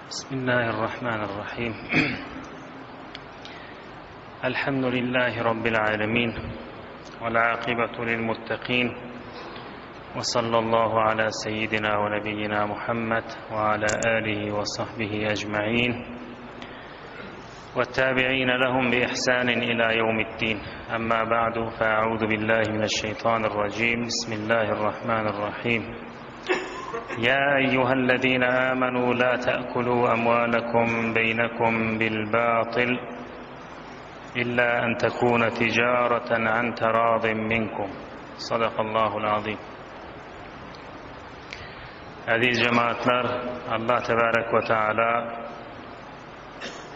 بسم الله الرحمن الرحيم. الحمد لله رب العالمين والعاقبة للمتقين، وصلى الله على سيدنا ونبينا محمد وعلى آله وصحبه أجمعين والتابعين لهم بإحسان إلى يوم الدين. أما بعد، فأعوذ بالله من الشيطان الرجيم. بسم الله الرحمن الرحيم. يا أيها الذين آمنوا لا تأكلوا أموالكم بينكم بالباطل إلا أن تكون تجارة عن تراض منكم. صدق الله العظيم. Aziz cemaatler, Allah Tebarek ve Teala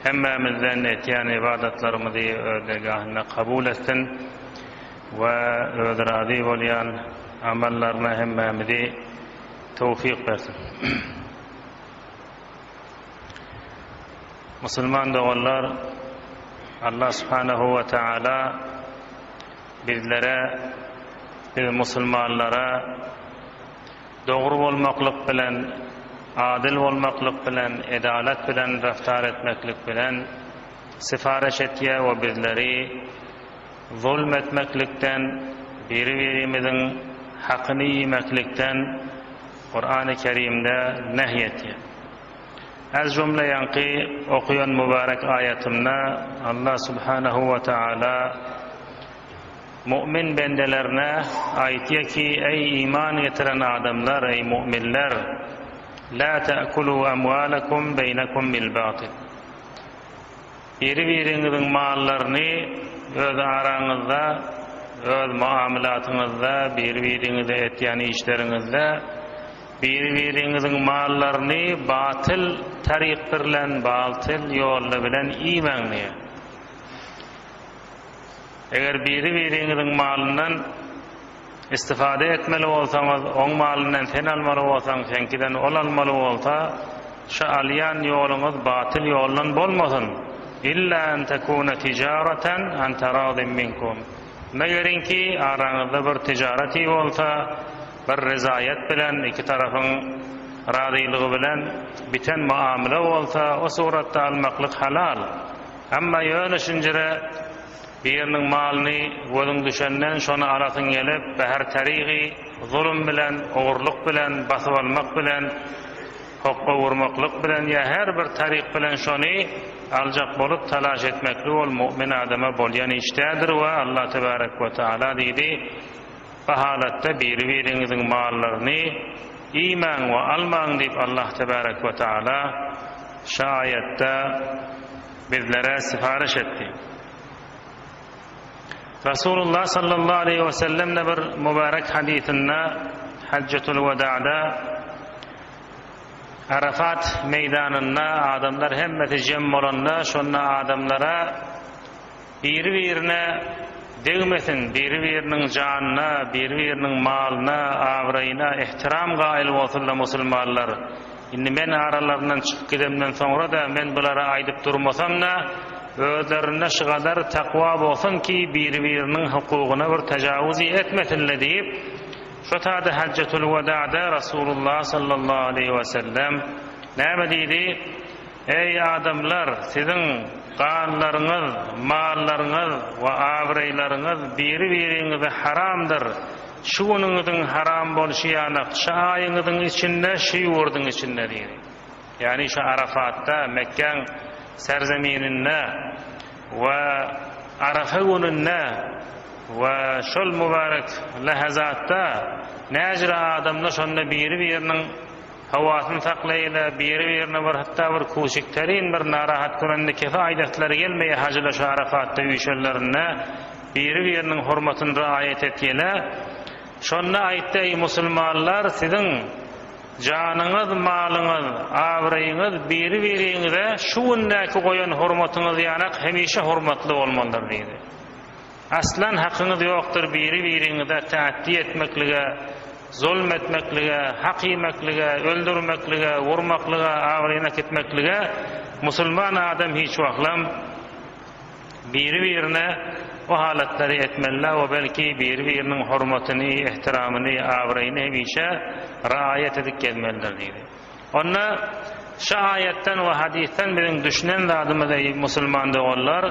hemmemizden etiyen ibadetlerimizi ödegahına kabul etsin ve öderazi olayan amellerine hemmemizi tevfik versin. Müslüman doğullar, Allah Subhanahu ve Teala bizlere, biz Müslümanlara doğru olmaklık bilen, adil olmaklık bilen, edalet bilen raftar etmeklik bilen sifariş etiye ve bizleri zulmetmeklikten, birbirimizin hakkını yemeklikten Kur'an-ı Kerim'de nehyetiye. Az cümle yankı okuyan mübarek ayetimde Allah Subhanahu ve Teala mümin bendelerine ayetiye ki ey iman getiren adamlar, ey müminler, la ta'kulu amwalakum beynakum bil batil. Birbirinizin mallarını öz aranızda, öz muamelatınızda, birbirinize etyen işlerinizde birbirinizin mallarını batıl tarik bilen, batıl yolla bilen imanlıya. Eğer birbirinizin malından istifade etmeli olsanız, on malından sen almalı olsan, senkiden ol almalı olsa, şu alyan yolunuz batıl yollan bolmasın. İlla en tekune ticareten an teradin minkum. Megerin ki aranızda bir ticareti olsa, bir rezayet bilen, iki tarafın razılığı bilen biten muamele olsa, o suratta almaklık halal. Ama yönüşüncere birinin malını gözün düşenden şonu alasın gelip her tarihi zulüm bilen, oğurluk bilen, basıp almak bilen, hokka vurmaklık bilen ya her bir tarik bilen şonu alacak bolup talaş etmekli ol mümin adama bolyan iştedir ve Allah Tebarek ve Teala dedi bu halatta birbirinizin mallarını iman ve alman deyip Allah Tebarek ve Teala şayette bizlere sifariş etti. Resulullah sallallahu aleyhi ve sellem'le bir mübarek hadisinde Haccetul Veda'da Arafat meydanında adamlar hemmeti cem olanda şonna adamlara birbirine değmesin, birbirinin canına, birbirinin malına, avrayına ihtiram gail olsunlar Müslümanlar. Şimdi men aralarından çıkıp gidemden sonra da men bulara aydıp durmasam da özlerinde şu kadar takva olsun ki birbirinin hukukuna bir tecavüz etmesinler deyip şu tadı Haccetul Veda'da Resulullah sallallahu aleyhi ve sellem ne dedi? Ey adamlar, sizin kanlarınız, mallarınız ve avraylarınız birbirinize haramdır. Şuunuzun haram boluşu yanık, şayınızın içinde, şuyurdun içinde dedi. Yani şu Arafat'ta, Mekke serzemininde ve Arafa gününde ve şol mübarek lahazatta necra adamlar şonda birbirinin havasını saklayla, birbirine bir hatta bir kuşikterin bir narahat kurandaki faydaları gelmeye hacıla şu Arafat'ta uyuşurlarına birbirinin hurmatını riayet etkiyle. Şonda ayette ey Müslümanlar, sizin canınız, malınız, avrayınız birbirinize şuundaki koyan hurmatınız yanak hemişe hurmatlı olmalıdır dedi. Aslan hakkınız yoktur birbirinize taaddi etmeklige, zulmetmeklige, hak yemeklige, öldürmeklige, vurmaklige, avrayına gitmeklige Müslüman adam hiç vaklam birbirine o halatları etmeliler ve belki birbirinin hurmatını, ihtiramını, avrayını hemişe riayet edip gelmelidir dedi. Ona şu ayetten we hadisten bilen düşünen zadymyzy musulman dogallar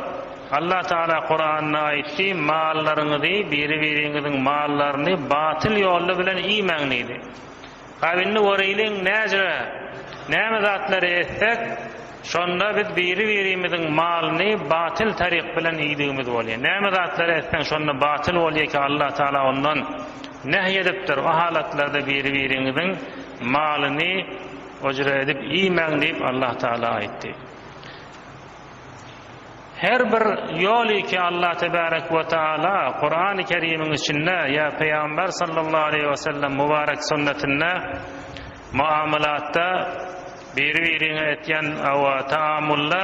Allah Taala Kur'an'da aýtdy, mallaryňyzy, biri-biriňiziň mallaryny batyl ýollar bilen iýmeňdi. Kabinni wöreýliň näjre, näme zatlary etsek, şonda biz biri-birimiziň malyny batyl taryk bilen iýdigimiz bolýar. Näme zatlary etsek, şonda batyl bolýar ki Allah Taala ondan nehy edipdir. O halatlarda biri-biriňiziň malyny ojra edip iýmeň diýip Allah Taala aýtdy. Her bir ýoly ki Allah tebarek we taala Qur'an-ı Kerim'iň içinde ya Peygamber sallallahu aleyhi ve sellem mübarek sünnetinde muamalatda biri-birine etýän taamulda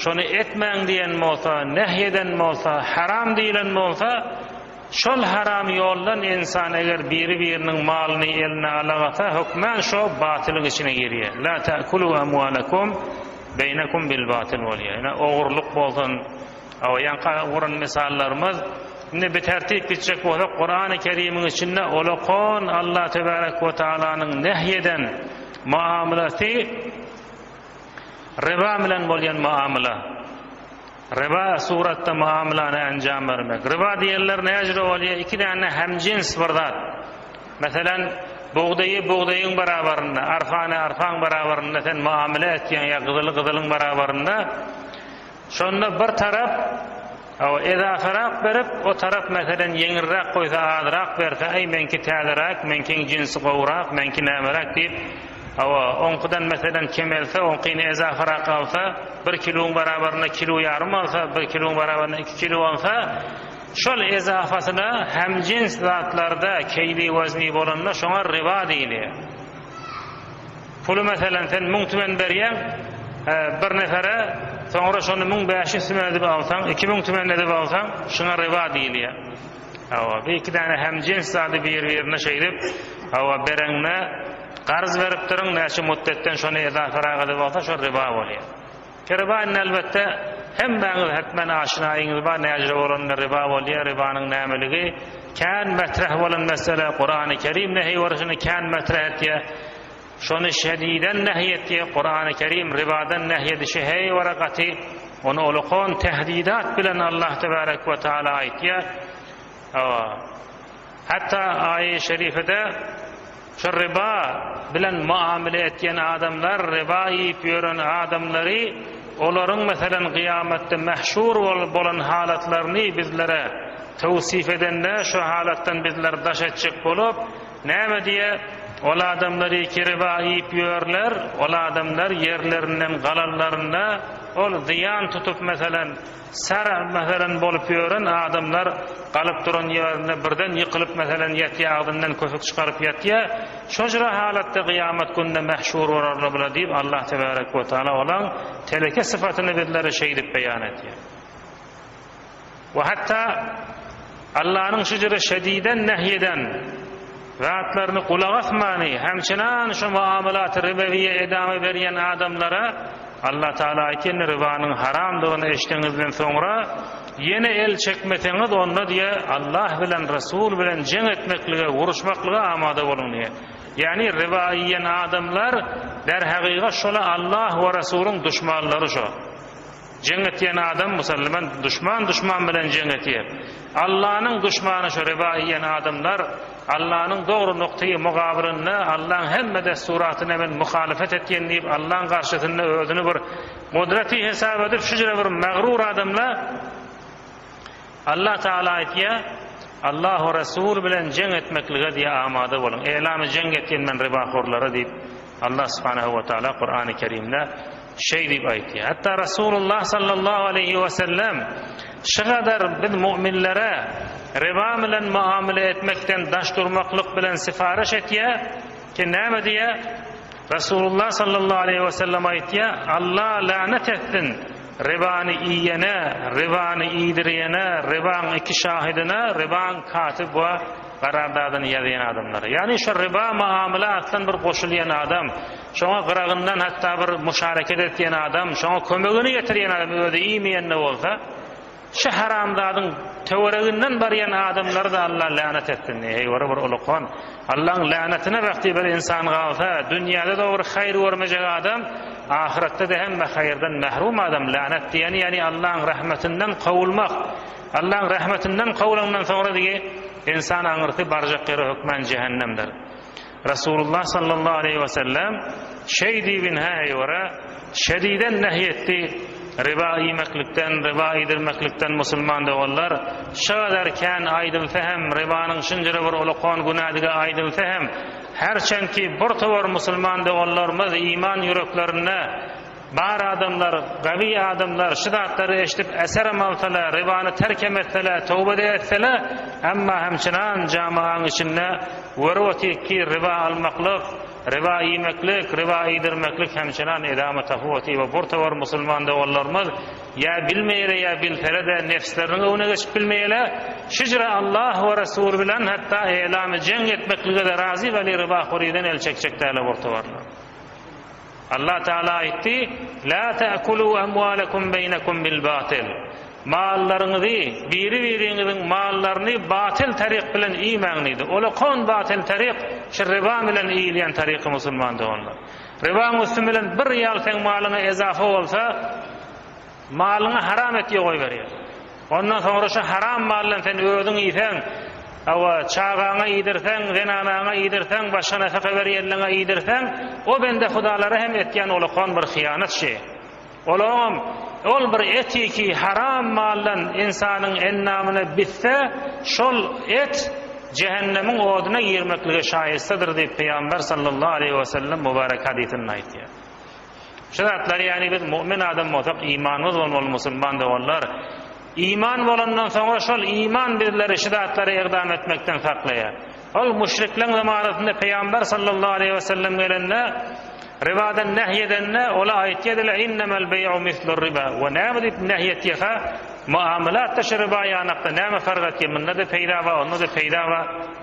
şonu etmeň diýen bolsa, nehyeden bolsa, haram diýilen bolsa, şol haram ýoldan insan eger biri-biriniň malyny eline alagata hukman şo batylyň içine girýär. La ta'kulu amwalakum beynekum bil batil bolýar. Yani ogurluk bolsun, ýanka uran misallarymız indi bir tertip bitjek bolsa Qur'an-ı Kerim'iň içinde olakon Allah tebarek we taalaňyň nehyeden muamalasy riba bilen bolýan muamala. Riba suratda muamalany anjam bermek. Riba diýenler näjre bolýar? Iki däne hemjins bir zat. Meselem buğdayın beraberinde, arfan beraberinde sen muamele etken ya gyzylyň beraberinde şonda bir taraf edafarak berip o taraf meselen yeňirrak koysa azyrak berse ay menki täzerak, menki jinsi gowrak, menki nämerak diýip onkydan meselen kemelse onkyny ezafarak alsa 1 kiloň beraberinde kilo ýarym alsa 1 kiloň beraberinde 2 kilo alsa şol ezafasyna hem jins zatlarda keyli wazni bolanda şoňa riba diýilir. Pulu meselen sen 1000 tümen berýän bir nefere soňra şonu 1500 tümen edip alsaň 2000 tümen edip alsaň şoňa riba diýilir. Bir iki tane hem jins zady bir-birine şeýdip bereňne qarz berip duruň näçe muddetten şonu ezafarak edip alsa şo riba bolýar. Riba elbette hem baňyz hetmen aşinaýyňyz bar näjre bolan riba bolýar. Ribanyň nämeligi kan metrah bolan mesele Qur'an-ı Kerim nehy warşyny kan metrah etýär. Şonu şediden nehy etýär. Qur'an-ı Kerim ribadan nehy edişi hey waraqaty onu olukon tehdidat bilen Allah tebarek we taala aýtýar. Hatta aýy şerifede şu riba bilen muamele etýän adamlar, riba ýyp ýören adamlary olaryň meselen kıyametde mahşur bolan halatlaryny bizlere tawsif edende şu halatdan bizler daş etjek bolup näme diye ol adamlary ki riba ýyp ýörler, ol adamlar yerlerinden galanlarynda ol ziyan tutup meselen sara meselen bolup ýören adamlar galyp duran ýerinde birden ýykylyp meselen ýetýär agdyndan köpük çykaryp ýetýär. Şoňra halatda kıyamet günde mahşur bolarlar diýip Allah tebarek we taala olan teleke sıfatyny bizlere şeýdip beýan etýär. Ve hatta Allah'ın şujra şediden nehyeden zatlaryny kulak asmany hemçinan şu muamalat ribawiye edame berýän adamlara Allah Taala aýtýan ribanyň haramdygyny eşitdiňizden soňra yine el çekmeseňiz onda diye Allah bilen Resul bilen jeň etmeklige, uruşmaklyga amada bolun diye. Yani riba yiyen adamlar der haqiqa şola Allah we Resuluň düşmanlary şo. Jeň etýän adam musulman düşman bilen jeň etýär. Allah'ın düşmanı şu riba yiyen adamlar Allah'ın doğru noktayı mugabirinde Allah'ın hemme desturatyna men muhalefet etýän diýip Allah'ın garşysynda özüni bir kudreti hesap edip şujra bir mağrur adamlar Allah Taala aýtýar Allah we Resul bilen jeň etmeklige diye amada bolun. Elamy jeň etýän men ribaxorlara diýip Allah subhanahu we taala Qur'an-ı Kerim'de şey diýip aýtýar. Hatta Rasulullah sallallahu aleyhi ve sellem şu kadar biz müminlere riba bilen muamele etmekten daş durmaklyk bilen sifariş etýär ki näme diye Rasulullah sallallahu aleyhi ve sellem aýtýar Allah lanet etsin ribany iyene, ribany iýdirýene, ribaň iki şahidine, ribaň katib we garardadyny ýazýan adamlara. Yani şu riba muamele atlan bir goşulýan adam, şoňa gyragyndan hatda bir müşareket etýän adam, şoňa kömegini getirýän adam özi iýmeýän bolsa, şu haramdadyň töwereginden barýan adamlar da Allah lanet etdi. Ey wara bir ulukon. Allah'ın lanetine vakti bir insan kalsa, dünyada da bir hayır görmeyecek adam, ahirette de hem hayırdan mahrum adam. Lanet diyeni yani Allah'ın rahmetinden kovulmak. Allah'ın rahmetinden kovulundan sonra diye insan anırtı baracak yere hükmen cehennemdir. Resulullah sallallahu aleyhi ve sellem şeydi bin hayvara şediden nehyetti. Riba yemeklikten, riba yedirmeklikten musulman dogullar şadarken aydıl fehem ribanın şinjiri bir ulukon günadiga aydıl fehem herçenki bir tawar musulman dogullarymyz iman yüreklerine bar adamlar, gavi adamlar şidatları eşitip eser amalsalar, ribanı terk etseler, tövbe etseler, amma hemçinan camianın içinde verweti ki riba almaklık, riba yemeklik, riba yedirmeklik hemçinan edamı tafuvati ve burtawar musulman dogullarymyz ya bilmeýle ya bilsele de nefslerini öne geçip bilmeýle şijra Allah ve Resul bilen hatta e'lamy jeng etmeklige de razy we riba horiden el çekçeklerle burtawarlar. Allah Teala aytti: "La ta'kulu amwalakum beynakum bil batil." Mallaryňyzy, biri-biriňiziň mallaryny batil taryk bilen iýmeňidi. Ola kon batil taryk, şu riba bilen iýilýän taryky musulman doganlar. Riba muslim bilen bir ýal sen malyna ezafa bolsa, malyny haram etýär goý berýär. Ondan soňra şu haram mallan sen özüň iýsen, awa çağaňa ýedirsen, zenanaňa ýedirsen, başga nafaka berýärliňe ýedirsen, o bende hudalara hem etýän ola kon bir hyýanat şey. Olam ol bir etiki haram mallan insanyň ennamyny bitse şol et cehennemiň oduna girmeklige şaýystydyr diýip Peýgamber sallallahu aleyhi we sellem mübarek hadisinde aýtdy. Şeratlar yani biz mümin adam bolsak imanymyz bolmaly musulman doganlar. İman bolandan soňra şol iman bizleri şeratlara ýardam etmekden saklaýar. Ol müşrikleň zamanynda Peýgamber sallallahu aleyhi we sellem gelende ribadan nehyedenne ola ayetiyediler innemel bey'u mislur riba ve näme dip nehyetiha muamalat teşriba ýanakda näme fargat ýeminde de peýda we onda da peýda we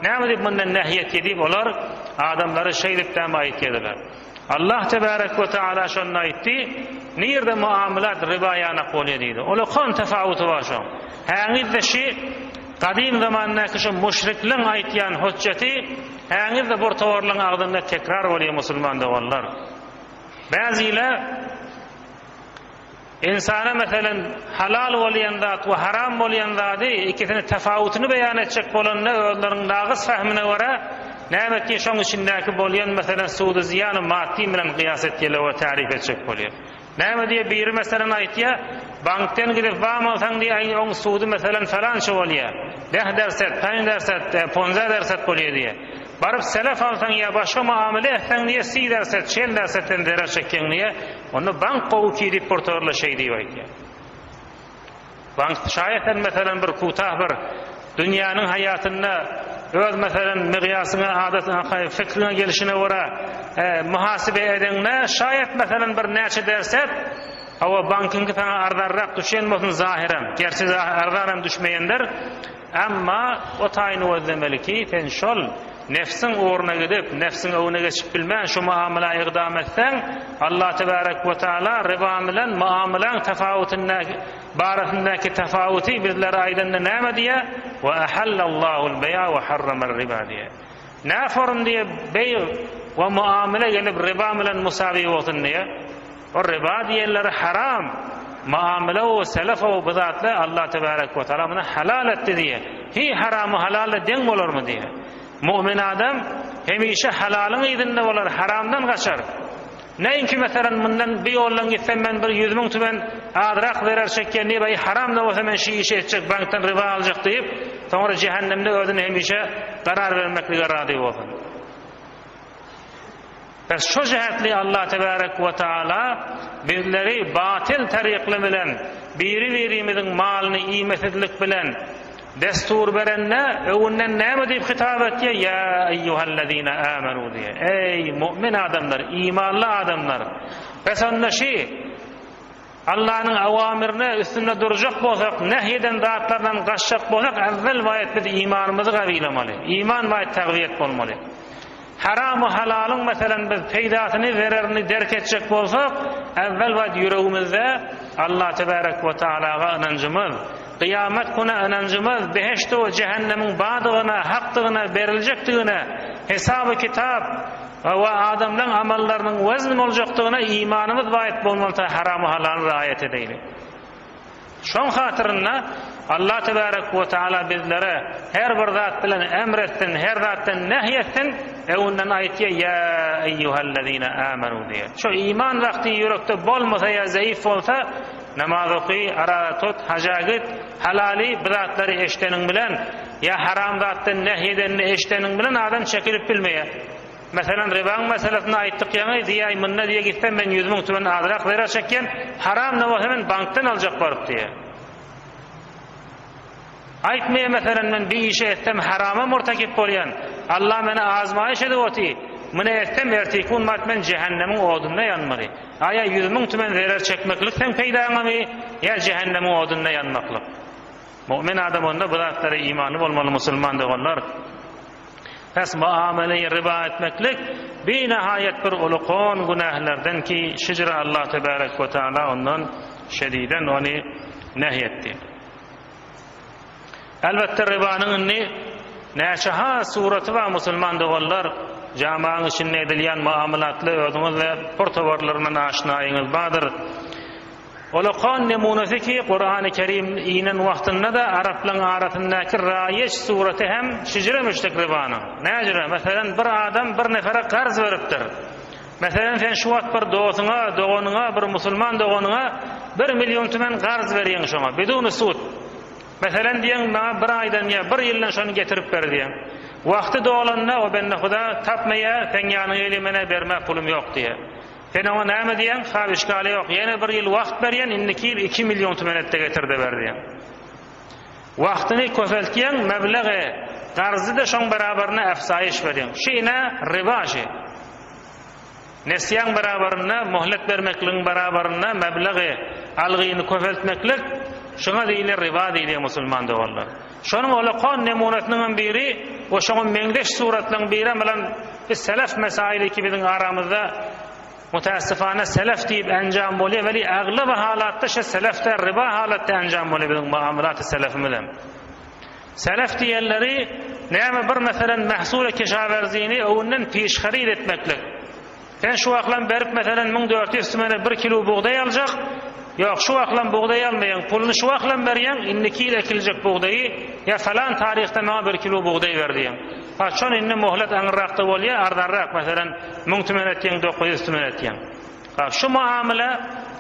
näme dip mundan nehyetdi bolar adamlary şeýlepden ayetiyediler. Allah tebarek ve taala şonu aýtdy nirde muamalat riba ýanak bolýar diýdi. Ola kon tefawuty bar şo. Häňizde şi kadim zamandaky şu müşrikleň aýtýan hujjati häňizde bir tawarlyň agdynda tekrar bolýar musulman doganlar. Bäziler insana meselen halal bolýan zat we haram bolýan zady ikisini tefawutyny beýan etjek bolanda özleriň nagys fahmine görä näme ki şoň içindäki bolýan meselen suudy ziyany maddi bilen kıyas etýärler we tarif etjek bolýar. Näme diýe bir meselen aýtýar, bankdan gidip wam alsaň diýe oň suudy meselen falança bolýar. 10%, 5%, 15% bolýar diýe. Barıp selef alsaň ya başga muamele etseň diýe 10%, 20%den deraç çekýän diýe, onu bank gowy kirip portorla şey diýip aýtýar. Bank şaýatan meselen bir kutah bir dünýäniň hayatynda öz meselen miqyasyna, adatyna, fikrine gelişine görä muhasibe edenler şaýat meselen bir näçe derset awa bankyňky taňa ardarrak düşen bolsun zahiren. Gerçi ardaram düşmeýänler, amma o taýyny özlemeli ki sen şol nefsin uğruna gidip, nefsin öwüne geçip bilmän şu muamela ýardam etseň, Allah tebarek we taala riba bilen muamelaň tefawutyny barasyndaky tefawuty bizlere aýdanda näme diýe? Wa ahallallahu al-bay'a wa harrama ar-riba diýe. Näform diýe bey we muamele gelip riba bilen musawi bolsun diýe. O riba diýenleri haram. Muamele we selef we bidatly Allah tebarek we taala muny halal etdi diýe. Hi haramy halal deň bolarmy diýe. Mu'min adam hemişe halalın ýerinde bolar, haramdan gaçar. Näinki meselen mundan bir ýoldan gitsem men bir 100 000 tümen adrak berer çekýän diýip haram da bolsa men şu işe etjek, bankdan riba aljak diýip, soňra cehennemde özüne hemişe karar vermeklige rady bolsun. Bes şu jihatly Allah tebarek we taala bizleri batil taryqly bilen, biri-birimiziň malyny iýmesizlik bilen destur berenne öwünden näme diýip hitap etýär? Ya eyyuhallazina amanu diýe. Ey mümin adamlar, imanly adamlar. Bes onda şi Allah'ın awamirine üstünde durjak bolsak, nehyeden zatlardan gaçjak bolsak, awvel wagt biz imanymyzy gaýylamaly. Iman wagt tagwiyet bolmaly. Haram we halalyň meselen biz peýdasyny vererini derk etjek bolsak, awvel wagt ýüregimizde Allah tebarek we taalaga inancymyz, kıyamet günü inancımız beheşte o cehennemin badığına, hakkına, verilecektiğine, hesabı kitap ve adamların amallarının vezni olacaktığına imanımız vayet bulmalıta haram-ı halalını riayet edelim. Şon hatırına Allah Tebarek ve Teala bizlere her bir zat bilen emrettin, her zattan nehyettin, ondan ayetiye ya eyyuhellezine amenu diye. Şu iman vakti yürekte bolmasa ya zayıf olsa namaz okuy, ara tut, haca git, halali zatları eştenin bilen ya haram zattan nehyedenini eştenin bilen adam çekilip bilmeye. Mesela ribanın meselesini ayttık yani diye minna diye gitsem ben 100 bin tümen adrak vera çekken haram ne var hemen banktan alacak varıp diye. Aytmaya mesela ben bir işe etsem harama murtakip olayan Allah beni azmayış edip oti mine etsem ertikun matmen cehennemin odunna yanmalı. Aya 100 bin tümen verer çekmeklik sen peydanamı ya cehennemin odunna yanmaklık. Mümin adam onda bu zatlara imanı olmalı Müslüman da onlar. Pes muameleyi riba etmeklik bir nihayet bir ulukon günahlardan ki şicra Allah Tebarek ve Teala ondan şediden onu nehyetti. Elbette ribanın neçaha sureti var Müslüman doğullar camianın içinde edilen muamelatlı özünüz ve portovarlarından aşinayınız vardır. Ulukon nemunesi ki Kur'an-ı Kerim inen vaktinde da Arapların arasındaki rayiç sureti hem şicremiştik ribanın. Necre? Mesela bir adam bir nefere qarz veriptir. Mesela sen şu vakt bir doğusuna, doğununa, bir Müslüman doğununa 1 milyon tümen qarz veriyen şuna, bidunu sud. Mesela diyen bana bir aydan ya bir yıldan şunu getirip ver diyen. Vakti doğulanına o benne huda tapmaya, sen yanı elimene verme pulum yok diye. Sen ona näme diyen? Hab işgali yok. Yine bir yıl vakt beryen, inniki yıl 2 milyon tümenette getirdi ver diyen. Vaktini köfeltkiyen meblağı, qarzı da şon beraberine efsayiş beryen. Şine riba şey. Nesyan beraberine, muhlet vermekliğin beraberine meblağı algıyını köfeltmeklik, şuna değilir riba değilir Müslüman doğallar. Şonun ulukon nemunetinin biri, o şonun mendeş suretinin biri, melan selef mesaili ki bizim aramızda mutaassifane selef deyip encam oluyor veli ağlı ve halatta selefte riba halatta encam oluyor bizim muamelat-ı selefimizden. Selef diyenleri neyme bir mesela mahsul-i keşaverzini ondan pişharid etmeklik. Sen şu aklan berip mesela 1400 tümene 1 kilo buğday alacak. Yok şu aklan buğday almayan pulunu şu aklan veriyen inniki yıl ekilecek buğdayı ya falan tarihte bana 1 kilo buğday ver diyen. Açan inni muhlet anırrakta oluyor ardarrak mesela 1000 tümen etyen 900 tümen etyen. Şu muamele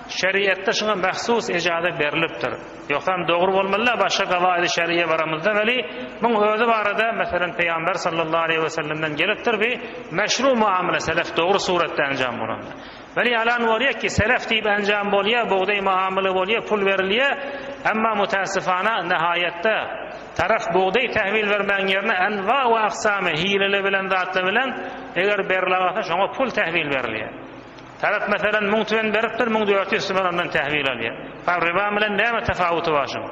şeriatta şuna mahsus icazet verilipdir. Yoksa doğru olmalı başka kavaid-i şeriye varamızda veli bunun özü barada mesela Peygamber sallallahu aleyhi ve sellem'den geliptir bir meşru muamele selef doğru surette encam bulandı. Veli alan oluyor ki selef deyip encam oluyor, buğday muamele oluyor, pul veriliyor ama mutaassifana nihayette taraf buğday tahvil vermeyen yerine enva ve aksamı hileli bilen zatlı bilen eğer berilağata şuna pul tahvil veriliyor. Taraf mesela 1000 tümen beriptir 1400 tümen ondan tahvil alıyor. Riba bilen näme tefavutu başım?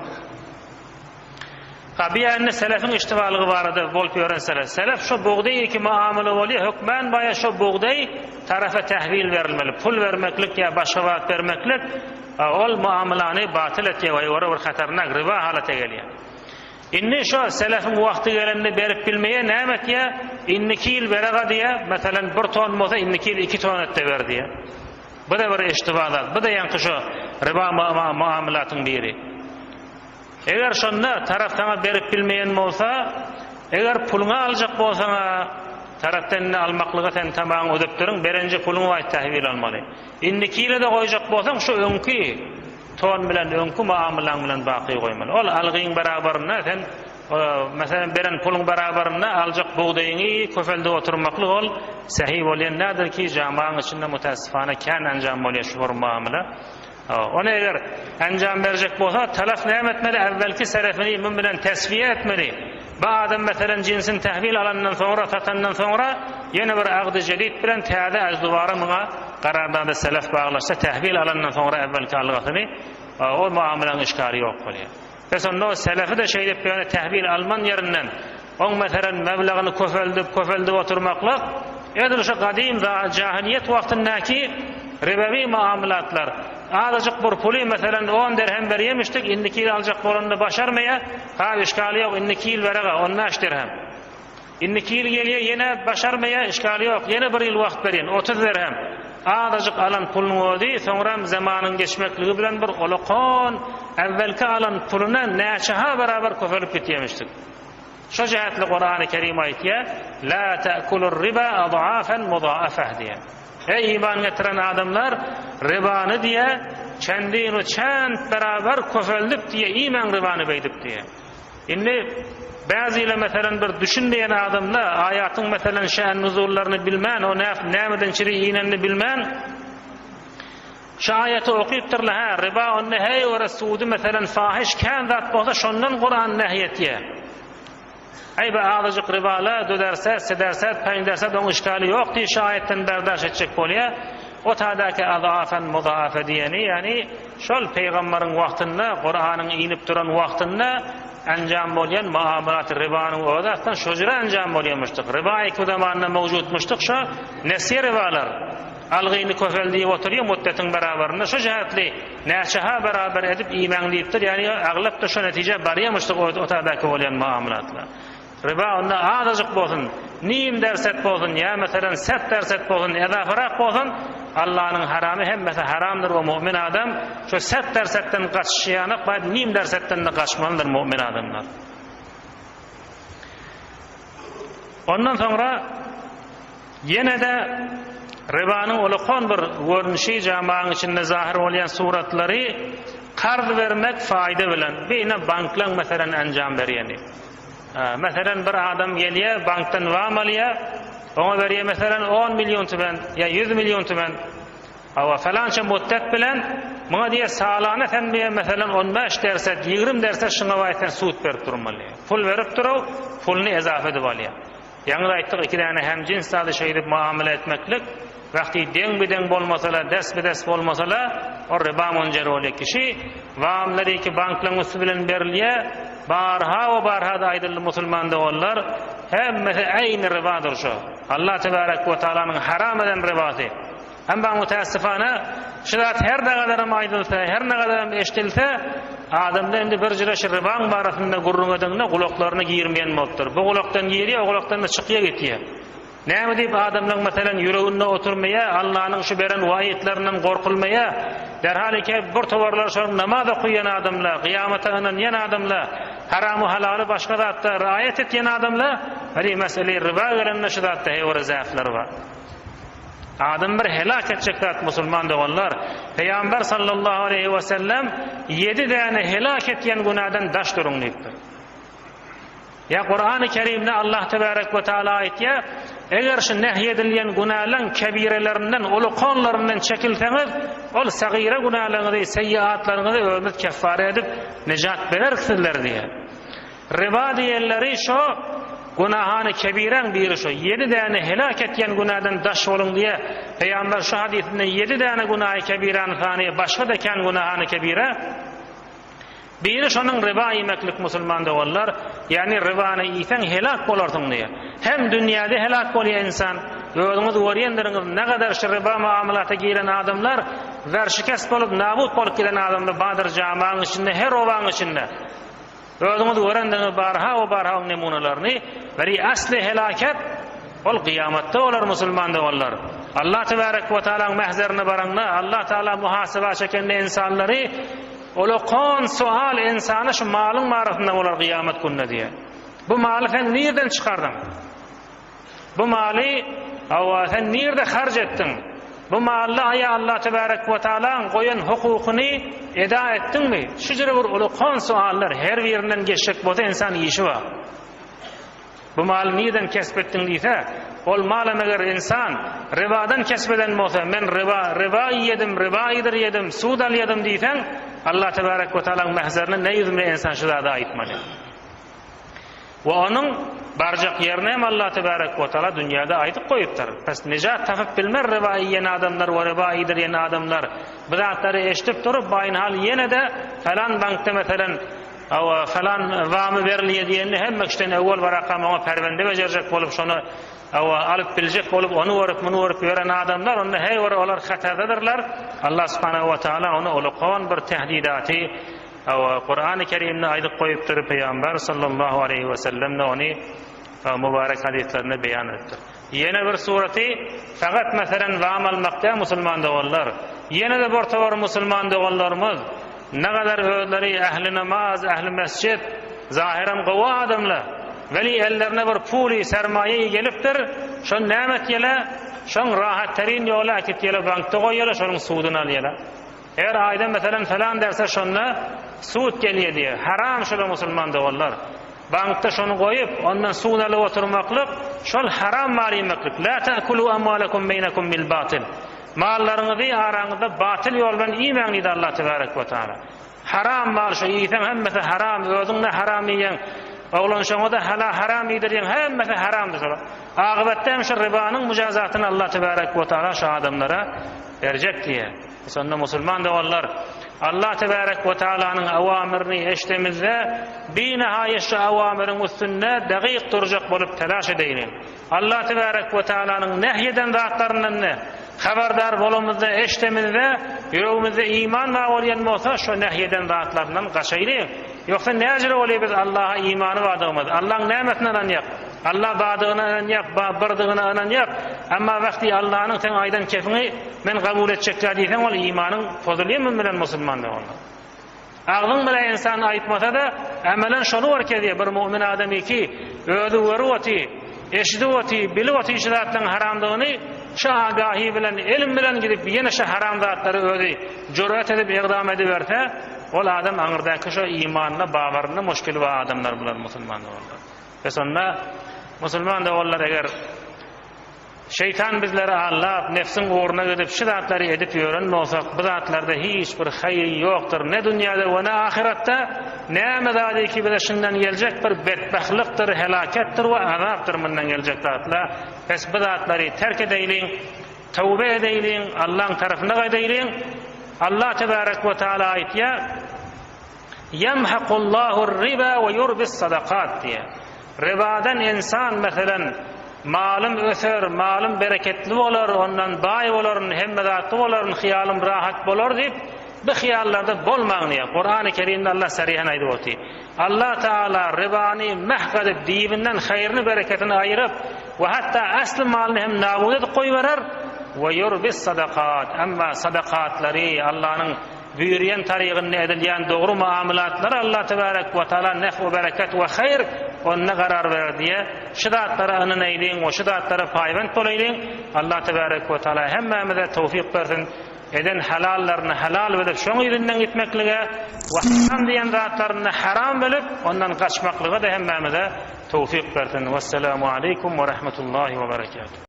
Qabiyanne selefin iştivalığı barada bol gören selef şu buğday iki muamele oluyor hükmen baya şu buğday tarafa tahvil verilmeli. Pul vermeklik ya başka vaat vermeklik ol muamelani batıl etiyor ve bir hatarnak riba halata geliyor. İnni şu selefin vakti gelende berip bilmeye nämet ya inniki yıl beraga diye mesela 1 ton olsa inniki yıl 2 ton ette ver diye. Bu da bir iştivalat. Bu da yankı şu riba muamelatın biri. Eğer şunda taraftana berip bilmeyen olsa, eğer pulunu alacak bolsana taraftan almaklığa sen tamam ödeptirin, birinci pulunu vay tahvil almalı. İnniki yıl da koyacak bolsan şu önkü ton bilen önkü muamelan bilen baqi koymalı. Ol algıyın beraberine sen mesela beren pulun beraberine alacak buğdayını köfelde oturmaklı ol sahih olan nedir ki camianın içinde mutaassifane kan encam oluyor şu muamele. Ona eğer encam verecek bolsa talaf näme etmeli evvelki selefini min bilen tesviye etmeli. Bu adam mesela cinsin tahvil alandan sonra satandan sonra yeni bir agdı jadid bilen täze azduvara mına qararda selef bağlaşsa tahvil alandan sonra evvelki alğasını o muamelenin işgali yok oluyor. Mesela o selefi de şey dep yani tahvil alman yerinden on mesela meblağını köfeldip oturmakla edir şu kadim cahiliyet vaktindaki ribavi muamalatlar. Azıcık bir puli mesela 10 dirhem berýemişdik, indiki yıl alacak bolanda başarmaya, ha işgali yok, indiki yıl berega 15 dirhem. Indiki yıl gelýär ýene başarmaya, işgali yok, ýene bir yıl wagt berýän 30 dirhem. Azıcık alan pulun ödi, soňra zamanyň geçmekligi bilen bir olakon evvelki alan puluna näçeha beraber köfelip gitýemişdik. Şu cihetli Kur'an-ı Kerim ayetye la ta'kulur riba ad'afan mudha'afah diye. Ey iman getiren adamlar ribanı diye kendini çent beraber köfeldip diye iman ribanı beydip diye. Şimdi bazıyle mesela bir düşünmeyen adamla ayatın mesela şe'n nuzullarını bilmen, o nämeden çiri iğnenini bilmen, şu ayeti okuyuptırla ha riba o nehy ve suudi mesela fahiş kan zat bolsa şondan Kur'an nehyetiye. Ay be azıcık ribala döderse, sederse, peňderse doň işgali yok diye şu ayetten berdaş etjek bolýar. O tadaki adafen mudafe diyeni yani şol peýgamberiň wagtynda Kur'anyň inip duran wagtynda anjam bolýan muamalat ribanyň odatdan şojura anjam bolýarmyşdyk. Riba iki zamanında mevjudmuşdyk şu nesir ribalar. Algyny köfeldiýip oturýar muddetin beraberinde şu jihatly näçeha beraber edip iman diýipdir. Yani aglap da şu netije barýarmyşdyk o tadaki bolýan muamalatlar. Riba onda azıcık bolsun, nim derset bolsun, ya mesela set derset bolsun, edafırak bolsun, Allah'ın haramı hemmesi haramdır o mümin adam. Şu set dersetten kaçışıyanık, nim dersetten de kaçmalıdır mümin adamlar. Ondan sonra yine de ribanın olukon bir görünüşü cemaatın içinde zahir olan suratları kard vermek fayda bilen. Beyne banklan mesela anjam berýäni. Mesela bir adam gelýär bankdan wam alýar, ona berýär mesela 10 milyon tümen ya 100 milyon tümen. Awa falança muddet bilen muňa diýär salana sen diýär mesela 15 derset 20 derset şuňa waýtan suut berip durmaly. Pul berip durup pulny ezafe edip alýar. Ýa-ni aýtdyk iki däne hem cins sady şeýle muamele etmeklik wagty deň bolmasalar, des bolmasalar o riba monjer bolýar kişi wamlary ki banklaryň bilen berilýär. Barha ve barha da aydınlı musulman da ollar. Hemmesi aynı ribadır şu. Allah Tebarek ve Teala'nın haram eden ribası. Hem ben müteessifana şirat her ne kadarım aydınlsa, her ne kadarım eştilse adamda indi bir jiraşı riban barasında gurrun edinle kulaklarını giyirmeyen moldur. Bu kulaktan giyiriyor, o kulaktan da çıkıya getiyor. Näme diýip adamlaryň meselem ýüreginde oturmaya, Allah'ın şu beren waýetlerinden gorkulmaya, derhalike bir towarlar şol namaz okuyan adamlar, kıyamata inen adamlar, haramı halaly başga zatda riayet etýän adamlar, bari mesele riba gelende şu zatda hewre zäfler bar. Adam bir helak etjek zat musulman doganlar. Peýgamber sallallahu aleyhi we sellem 7 däne helak etýän günahdan daş durun diýipdir. Ya Kur'an-ı Kerim'de Allah Tebarek ve Teala ayetýär, eger şu nehyedilýän günahlar kebirelerinden, ulukonlarından çekilseniz, ol sagire günahlarynızı, seyyiatlaryňyzy ömür keffare edip nejat berersizler diye. Riba diýenleri şu günahany kebiren biri şu 7 däne helak etýän günahdan daş bolun diye Peýgamber şu hadisinde 7 däne günahy kebiran sany başga deken günahany kebire. Biri şonun riba yemeklik musulman doganlar, yani ribany ýesen helak bolarsyň diye. Hem dünýäde helak bolýar insan, özüňiz görýänleriňiz ne kadar şu riba muamalata giren adamlar, werşikes bolup nabut bolup giren adamlar badyr jamaanyň içinde, her owaň içinde. Özüňiz görendiniz barha nemunalaryny, beri asli helaket ol kıyamatda olar musulman doganlar. Allah Tebarek ve Teala'nın mahzerine baranlar, Allah Teala muhaseba çekende insanları olukon sual insana şu malın marifinde olar kıyamet gününe diye. Bu malı sen nereden çıkardın? Bu malı sen nerede harc ettin? Bu malı aya Allah Tebarek ve Teala'nın koyun hukukunu eda ettin mi? Şu jere bir olukon suallar her birinden geçecek bolsa insan işi var. Bu malı nereden kesbettin diýse, ol mal eger insan ribadan kesbeden bolsa, men riba yedim, suud alýadym diýsen, Allah Tebarek ve Teala'nın mahzerine ne yüzümle insan şu zada aitmalı. Ve onun barjak yerine hem Allah Tebarek ve Teala dünyada aytıp koyuptar. Pes necat tapıp bilmer riba yiyen adamlar ve riba yiyen adamlar. Bu zatları eşitip durup bayın hal yine de falan bankta mesela falan vamı verilýär diýeni hem mekşten evvel bir rakam ona perwende bejerjek bolup şonu awa alıp bilecek olup onu vurup bunu vurup veren adamlar onda hey olar hatadadırlar. Allah subhanahu wa taala onu uluqan bir tehdidatı Kur'an-ı Kerim'de aydık koyuptur Peygamber sallallahu aleyhi ve sellem onu mübarek hadislerinde beyan etti. Yine bir sureti fakat mesela vamal makta Müslüman doğullar. Yine de bortavar Müslüman doğullarımız ne kadar özleri ehli namaz, ehli mescid, zahiren kova adamlar. Veli ellerine bir puli sermayeyi geliptir. Şon nimet yele, şon rahat terin yola akit yele bankta koyala, şonun suudunu alayala. Eğer ayda mesela falan derse şonla suud geliyor diye. Haram şöyle Müslüman doğullar. Bankta şonu koyup ondan suud alıp oturmaklık, şol haram mal yemeklik. La ta'kulu amwalakum beynakum bil batil. Mallarınızı aranızda batıl yoldan yemeyin dedi Allah tebarek ve teala. Haram mal şu yiysen hemmesi haram, özünde haram yiyen, oğlan şonu da haram yediren hemmesi haramdır. Akıbette hem şu ribanın mücazatını Allah tebarek ve teala şu adamlara verecek diye. Sonra Müslüman da onlar Allah tebarek ve teala'nın avamirini eştemizde bir nihayet şu avamirin üstünde dakik duracak bolup telaş edelim. Allah tebarek ve teala'nın nehyeden zatlarından ne? Haberdar bolumuzda eştemizde yüreğimizde iman var olan olsa şu nehyeden zatlarından kaçaylı. Yoksa ne acele oluyor biz Allah'a imanı vadığımız. Allah'ın nimetinden anlayak. Allah bağdığına anlayak, bırdığına anlayak. Ama vakti Allah'ın sen aydan kefini men kabul edecekler diysen ol imanın fazılıyor mu bilen Müslümanlar onlar. Ağlın bile insan ayıtmasa da amelen şonu var ki diye bir mümin adamı ki ödü varıvati, eşiduvati, bilivati işaretlerin haramdığını şu agahi bilen, ilim bilen gidip yine şu haram zatları ödü cüret edip iqdam ediverse ol adam anırdaki şu imanına, bağırına müşkil ve adamlar bular Müslümanlar onlar. Ve sonra Müslüman da onlar eğer şeytan bizleri Allah nefsin uğruna gidip şu zatları edip yören olsak bu zatlarda hiçbir hayır yoktur. Ne dünyada ve ne ahirette ne medadaki bir şundan gelecek bir bedbahtlıktır, helakettir ve azaptır bundan gelecek zatlar. Pes bu zatları terk edeylin, tövbe edeylin, Allah'ın tarafına kaydeylin. Allah tebarek ve teala ayet ya yemhaqullahu riba ve yurbis sadakat diye. Ribadan insan mesela malım öser, malım bereketli olur, ondan bay olur, hemmedatlı olur, hiyalım rahat olur deyip bu hiyallarda bolmağını ya. Kur'an-ı Kerim'de Allah sarihen aydı. Allah Teala ribani mahkadip dibinden hayırını bereketini ayırıp ve hatta aslı malını hem nabud edip koyuverer ve yurbis sadakat. Ama sadakatları Allah'ın buyuruyan tariqinde edilen doğru muamelatları Allah tebarek ve teala nef ve bereket ve hayır onuna karar verir diye şidatlara anın eylin ve şidatlara payvent olayın. Allah tebarek ve teala hemmemize tevfik versin. Eden halallarını halal bilip şoň ýerinden gitmeklige we haram diýen zatlaryny haram bilip ondan kaçmaklyga da hemmemize tevfik versin. Vesselamu aleykum ve rahmetullahi ve berekatuhu.